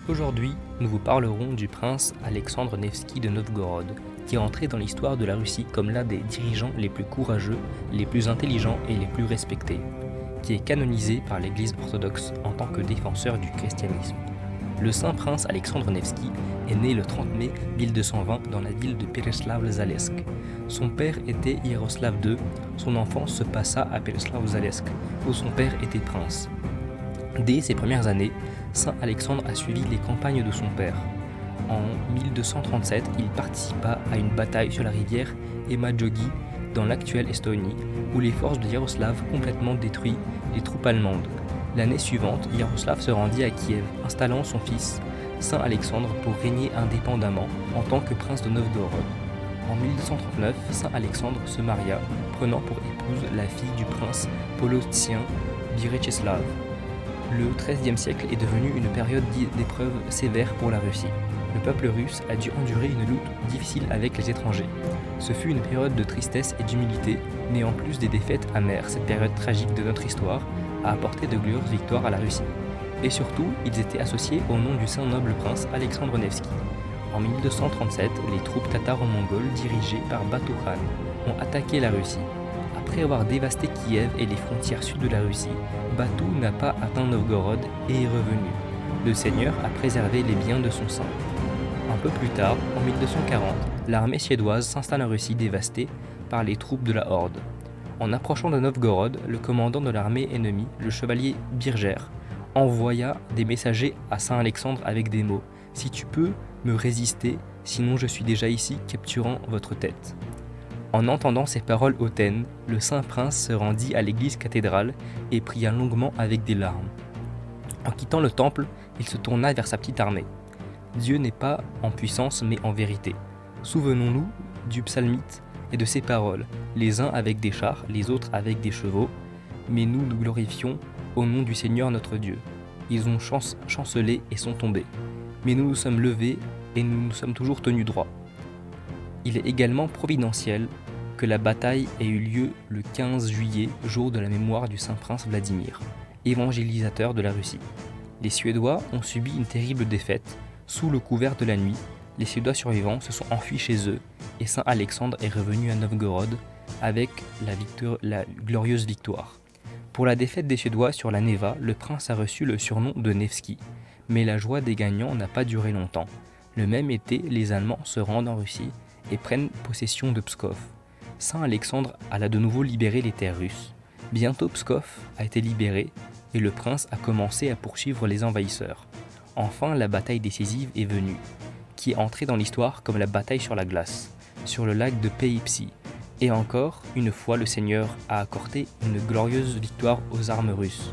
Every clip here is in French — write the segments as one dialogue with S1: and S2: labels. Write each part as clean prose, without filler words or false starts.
S1: Aujourd'hui, nous vous parlerons du prince Alexandre Nevski de Novgorod, qui est entré dans l'histoire de la Russie comme l'un des dirigeants les plus courageux, les plus intelligents et les plus respectés, qui est canonisé par l'Église orthodoxe en tant que défenseur du christianisme. Le saint prince Alexandre Nevski est né le 30 mai 1220 dans la ville de Pereslavl-Zalesk. Son père était Yaroslav II, son enfance se passa à Pereslavl-Zalesk, où son père était prince. Dès ses premières années, saint Alexandre a suivi les campagnes de son père. En 1237, il participa à une bataille sur la rivière Emajogi dans l'actuelle Estonie, où les forces de Yaroslav complètement détruisent les troupes allemandes. L'année suivante, Yaroslav se rendit à Kiev, installant son fils, saint Alexandre, pour régner indépendamment en tant que prince de Novgorod. En 1239, saint Alexandre se maria, prenant pour épouse la fille du prince polotien Vyachieslav. Le XIIIe siècle est devenu une période d'épreuves sévères pour la Russie. Le peuple russe a dû endurer une lutte difficile avec les étrangers. Ce fut une période de tristesse et d'humilité, mais en plus des défaites amères, cette période tragique de notre histoire a apporté de glorieuses victoires à la Russie. Et surtout, ils étaient associés au nom du saint noble prince Alexandre Nevski. En 1237, les troupes tataro-mongoles dirigées par Batu Khan ont attaqué la Russie. Après avoir dévasté Kiev et les frontières sud de la Russie, Batu n'a pas atteint Novgorod et est revenu. Le seigneur a préservé les biens de son saint. Un peu plus tard, en 1240, l'armée suédoise s'installe en Russie dévastée par les troupes de la Horde. En approchant de Novgorod, le commandant de l'armée ennemie, le chevalier Birger, envoya des messagers à saint Alexandre avec des mots « Si tu peux me résister, sinon je suis déjà ici capturant votre tête ». En entendant ces paroles hautaines, le saint prince se rendit à l'église cathédrale et pria longuement avec des larmes. En quittant le temple, il se tourna vers sa petite armée. Dieu n'est pas en puissance mais en vérité. Souvenons-nous du psalmite et de ses paroles, les uns avec des chars, les autres avec des chevaux, mais nous nous glorifions au nom du Seigneur notre Dieu. Ils ont chancelé et sont tombés, mais nous nous sommes levés et nous nous sommes toujours tenus droits. Il est également providentiel que la bataille ait eu lieu le 15 juillet, jour de la mémoire du saint prince Vladimir, évangélisateur de la Russie. Les Suédois ont subi une terrible défaite. Sous le couvert de la nuit, les Suédois survivants se sont enfuis chez eux et saint Alexandre est revenu à Novgorod avec la glorieuse victoire. Pour la défaite des Suédois sur la Neva, le prince a reçu le surnom de Nevski. Mais la joie des gagnants n'a pas duré longtemps. Le même été, les Allemands se rendent en Russie et prennent possession de Pskov. Saint Alexandre alla de nouveau libérer les terres russes. Bientôt Pskov a été libéré et le prince a commencé à poursuivre les envahisseurs. Enfin, la bataille décisive est venue, qui est entrée dans l'histoire comme la bataille sur la glace, sur le lac de Peipsi. Et encore, une fois, le Seigneur a accordé une glorieuse victoire aux armes russes.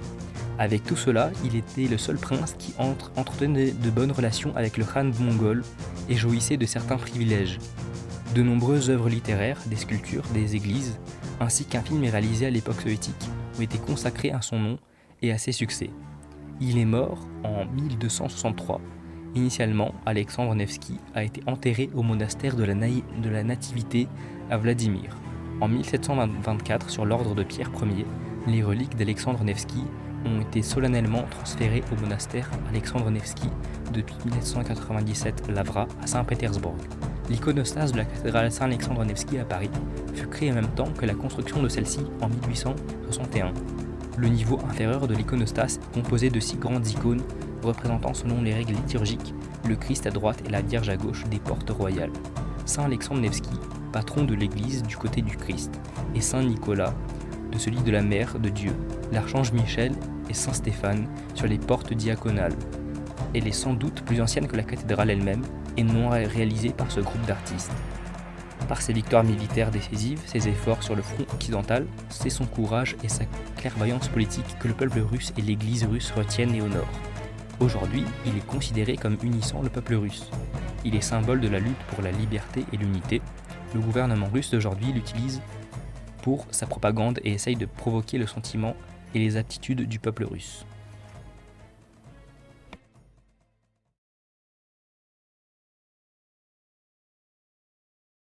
S1: Avec tout cela, il était le seul prince qui entretenait de bonnes relations avec le Khan mongol et jouissait de certains privilèges. De nombreuses œuvres littéraires, des sculptures, des églises, ainsi qu'un film réalisé à l'époque soviétique ont été consacrés à son nom et à ses succès. Il est mort en 1263. Initialement, Alexandre Nevski a été enterré au monastère de la Nativité à Vladimir. En 1724, sur l'ordre de Pierre Ier, les reliques d'Alexandre Nevski ont été solennellement transférées au monastère Alexandre Nevski depuis 1997 Lavra à Saint-Pétersbourg. L'iconostase de la cathédrale Saint-Alexandre Nevski à Paris fut créée en même temps que la construction de celle-ci en 1861. Le niveau inférieur de l'iconostase est composé de 6 grandes icônes représentant selon les règles liturgiques le Christ à droite et la Vierge à gauche des portes royales. Saint Alexandre Nevski, patron de l'Église du côté du Christ, et Saint Nicolas, de celui de la Mère de Dieu, l'archange Michel et Saint Stéphane sur les portes diaconales. Elle est sans doute plus ancienne que la cathédrale elle-même et non réalisée par ce groupe d'artistes. Par ses victoires militaires décisives, ses efforts sur le front occidental, c'est son courage et sa clairvoyance politique que le peuple russe et l'Église russe retiennent et honorent. Aujourd'hui, il est considéré comme unissant le peuple russe. Il est symbole de la lutte pour la liberté et l'unité. Le gouvernement russe d'aujourd'hui l'utilise pour sa propagande et essaye de provoquer le sentiment et les attitudes du peuple russe.